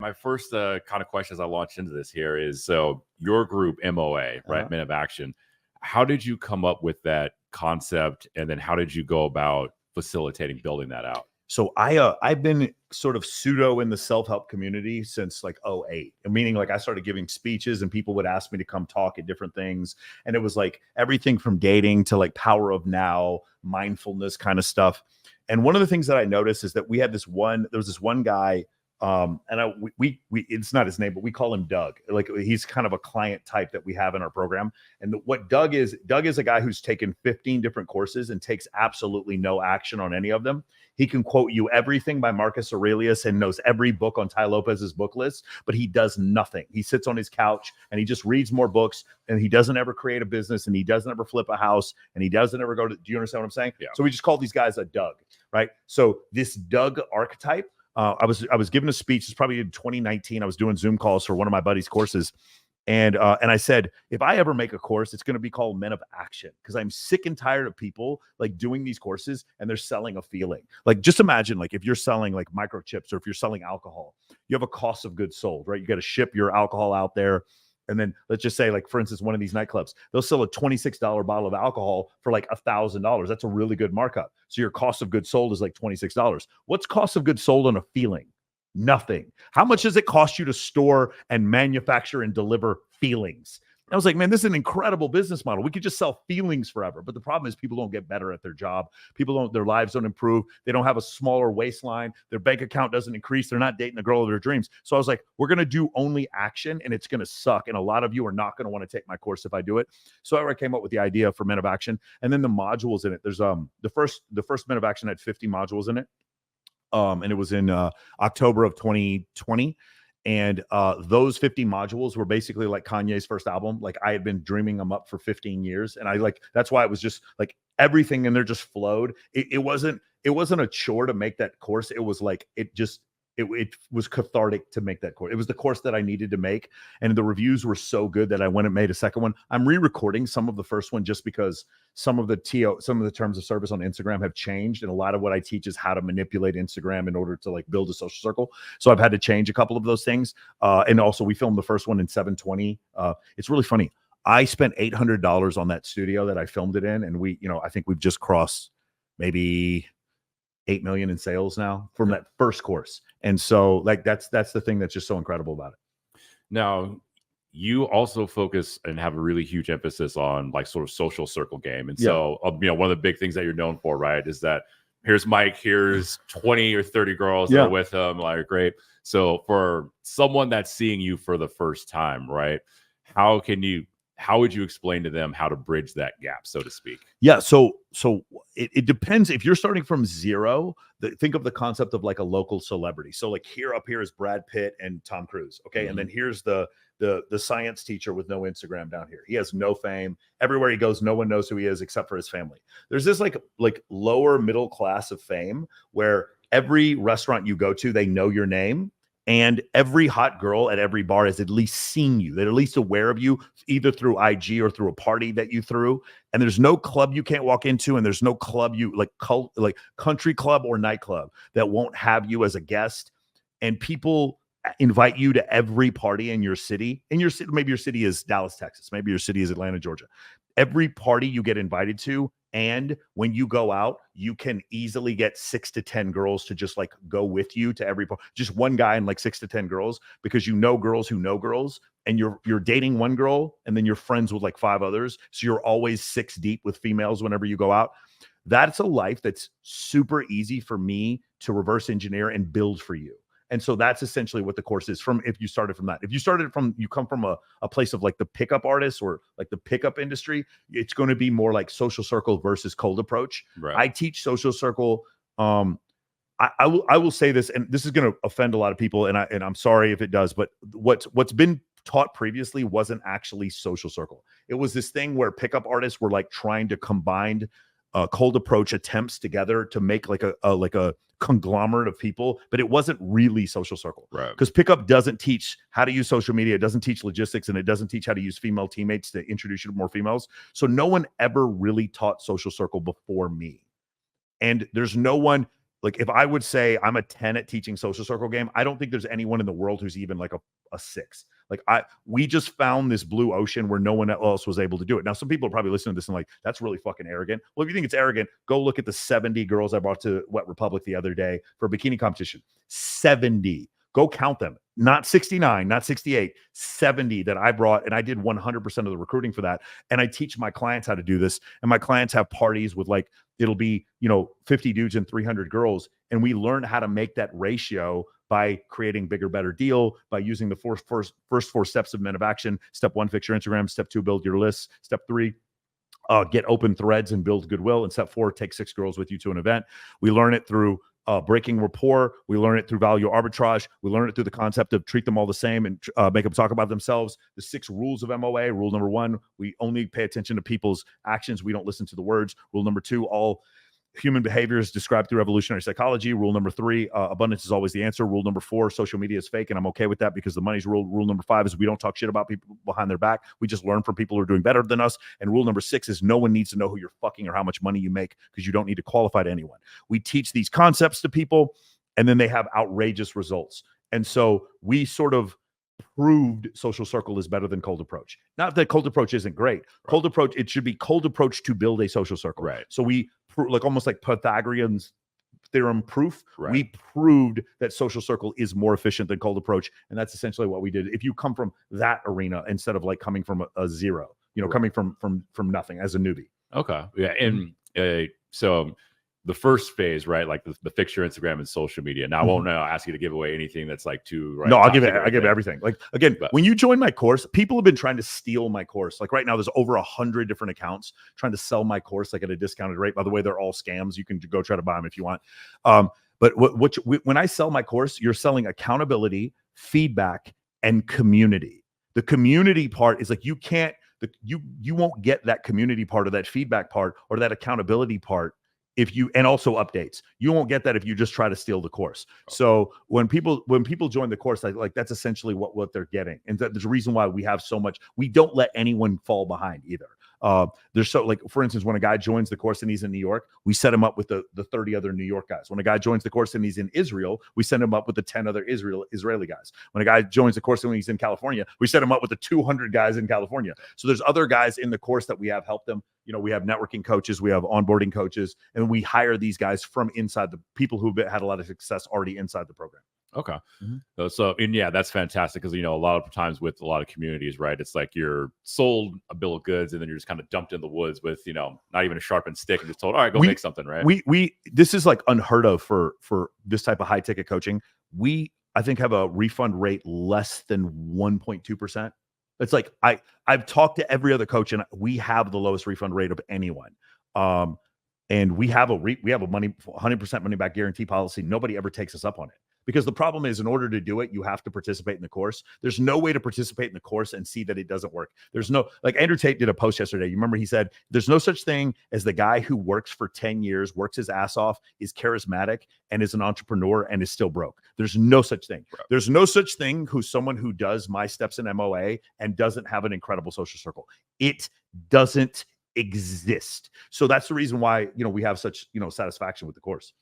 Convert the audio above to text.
my first kind of question as I launch into this here is, so your group MOA, right? Men of Action. How did you come up with that concept? And then how did you go about facilitating building that out? So I've been sort of pseudo in the self-help community since like 2008, meaning like I started giving speeches and people would ask me to come talk at different things. And it was like everything from dating to like power of now, mindfulness kind of stuff. And one of the things that I noticed is that there was this one guy, and we it's not his name, but we call him Doug. Like he's kind of a client type that we have in our program. And what Doug is a guy who's taken 15 different courses and takes absolutely no action on any of them. He can quote you everything by Marcus Aurelius and knows every book on Tai Lopez's book list, but he does nothing. He sits on his couch and he just reads more books, and he doesn't ever create a business, and he doesn't ever flip a house, and he doesn't ever do you understand what I'm saying? Yeah. So we just call these guys a Doug, right? So this Doug archetype, I was giving a speech. It's probably in 2019. I was doing Zoom calls for one of my buddies' courses. And I said, if I ever make a course, it's going to be called Men of Action, because I'm sick and tired of people like doing these courses and they're selling a feeling. Like, just imagine, like, if you're selling like microchips or if you're selling alcohol, you have a cost of goods sold, right? You got to ship your alcohol out there. And then let's just say, like, for instance, one of these nightclubs, they'll sell a $26 bottle of alcohol for like $1,000. That's a really good markup. So your cost of goods sold is like $26. What's cost of goods sold on a feeling? Nothing. How much does it cost you to store and manufacture and deliver feelings? I was like, man, this is an incredible business model. We could just sell feelings forever. But the problem is people don't get better at their job. Their lives don't improve. They don't have a smaller waistline. Their bank account doesn't increase. They're not dating the girl of their dreams. So I was like, we're going to do only action, and it's going to suck. And a lot of you are not going to want to take my course if I do it. So I came up with the idea for Men of Action, and then the modules in it. There's the first Men of Action had 50 modules in it. And it was in October of 2020. And those 50 modules were basically like Kanye's first album. Like, I had been dreaming them up for 15 years. And that's why it was just like everything in there just flowed. It wasn't a chore to make that course. It was like, it was cathartic to make that course. It was the course that I needed to make. And the reviews were so good that I went and made a second one. I'm re-recording some of the first one just because some of the terms of service on Instagram have changed. And a lot of what I teach is how to manipulate Instagram in order to like build a social circle. So I've had to change a couple of those things. And also we filmed the first one in 720. It's really funny. I spent $800 on that studio that I filmed it in. And I think we've just crossed maybe 8 million in sales now from that first course. And so like, that's the thing that's just so incredible about it. Now, you also focus and have a really huge emphasis on like sort of social circle game. And so, one of the big things that you're known for, right, is that here's Mike, here's 20 or 30 girls that are with him. Like, great. So for someone that's seeing you for the first time, right, how would you explain to them how to bridge that gap, so to speak? Yeah. So it depends. If you're starting from zero, think of the concept of like a local celebrity. So like up here is Brad Pitt and Tom Cruise. Okay. Mm-hmm. And then here's the science teacher with no Instagram down here. He has no fame. Everywhere he goes, no one knows who he is except for his family. There's this like lower middle class of fame where every restaurant you go to, they know your name. And every hot girl at every bar has at least seen you. They're at least aware of you, either through IG or through a party that you threw. And there's no club you can't walk into, and there's no club like country club or nightclub that won't have you as a guest. And people invite you to every party in your city. Maybe your city is Dallas, Texas. Maybe your city is Atlanta, Georgia. Every party you get invited to, and when you go out, you can easily get 6 to 10 girls to just like go with you to every party. Just one guy and like 6 to 10 girls, because you know girls who know girls, and you're dating one girl and then you're friends with like 5 others. So you're always 6 deep with females whenever you go out. That's a life that's super easy for me to reverse engineer and build for you. And so that's essentially what the course is. If you started from that, if you come from a place of like the pickup artists or like the pickup industry, it's going to be more like social circle versus cold approach. Right. I teach social circle. I will say this, and this is going to offend a lot of people, and I'm sorry if it does, but what's been taught previously wasn't actually social circle. It was this thing where pickup artists were like trying to combine cold approach attempts together to make like a conglomerate of people, but it wasn't really social circle. Right. Because pickup doesn't teach how to use social media, it doesn't teach logistics, and it doesn't teach how to use female teammates to introduce you to more females. So no one ever really taught social circle before me. And there's no one like if I would say I'm a 10 at teaching social circle game, I don't think there's anyone in the world who's even like a 6. Like we just found this blue ocean where no one else was able to do it. Now, some people are probably listening to this and like, that's really fucking arrogant. Well, if you think it's arrogant, go look at the 70 girls I brought to Wet Republic the other day for a bikini competition. 70. Go count them. Not 69, not 68, 70 that I brought. And I did 100% of the recruiting for that. And I teach my clients how to do this. And my clients have parties with like, it'll be, 50 dudes and 300 girls. And we learn how to make that ratio by creating bigger, better deal, by using the first 4 steps of Men of Action. Step 1, fix your Instagram. Step 2, build your lists. Step 3, get open threads and build goodwill. And step 4, take 6 girls with you to an event. We learn it through breaking rapport. We learn it through value arbitrage. We learn it through the concept of treat them all the same and make them talk about themselves. The 6 rules of MOA. Rule number 1, we only pay attention to people's actions. We don't listen to the words. Rule number 2, all human behavior is described through evolutionary psychology. Rule number 3, abundance is always the answer. Rule number 4, social media is fake, and I'm okay with that because the money's rule. Rule number 5 is we don't talk shit about people behind their back. We just learn from people who are doing better than us. And rule number 6 is no one needs to know who you're fucking or how much money you make because you don't need to qualify to anyone. We teach these concepts to people, and then they have outrageous results. And so we sort of proved social circle is better than cold approach. Not that cold approach isn't great. Right. Cold approach, it should be cold approach to build a social circle. Right. So we like almost like Pythagorean's theorem proof. Right. We proved that social circle is more efficient than cold approach. And that's essentially what we did. If you come from that arena instead of like coming from a zero, right. Coming from nothing as a newbie. Okay. Yeah. And so the first phase, right? Like the fix your Instagram and social media. Now I won't ask you to give away anything that's like too, right? No, I give everything. Like again, when you join my course, people have been trying to steal my course. Like right now, there's over 100 different accounts trying to sell my course like at a discounted rate. By the way, they're all scams. You can go try to buy them if you want. But when I sell my course, you're selling accountability, feedback, and community. The community part is like you won't get that community part or that feedback part or that accountability part and also updates. You won't get that if you just try to steal the course. So when people join the course, like that's essentially what they're getting. And there's a reason why we have so much. We don't let anyone fall behind either. There's so like, for instance, when a guy joins the course and he's in New York, we set him up with the 30 other New York guys. When a guy joins the course and he's in Israel, we send him up with the 10 other Israeli guys. When a guy joins the course and he's in California, we set him up with the 200 guys in California. So there's other guys in the course that we have help them. We have networking coaches, we have onboarding coaches, and we hire these guys from inside the people who've had a lot of success already inside the program. Okay. So, and yeah, that's fantastic because, a lot of times with a lot of communities, right, it's like you're sold a bill of goods and then you're just kind of dumped in the woods with, not even a sharpened stick and just told, all right, go make something, right? This is like unheard of for this type of high ticket coaching. We, I think, have a refund rate less than 1.2%. It's like I've talked to every other coach and we have the lowest refund rate of anyone. And we have a 100% money back guarantee policy. Nobody ever takes us up on it. Because the problem is, in order to do it, you have to participate in the course. There's no way to participate in the course and see that it doesn't work. There's no, like Andrew Tate did a post yesterday. You remember he said, there's no such thing as the guy who works for 10 years, works his ass off, is charismatic, and is an entrepreneur and is still broke. There's no such thing. Right. There's no such thing who's someone who does my steps in MOA and doesn't have an incredible social circle. It doesn't exist. So that's the reason why, we have such, satisfaction with the course.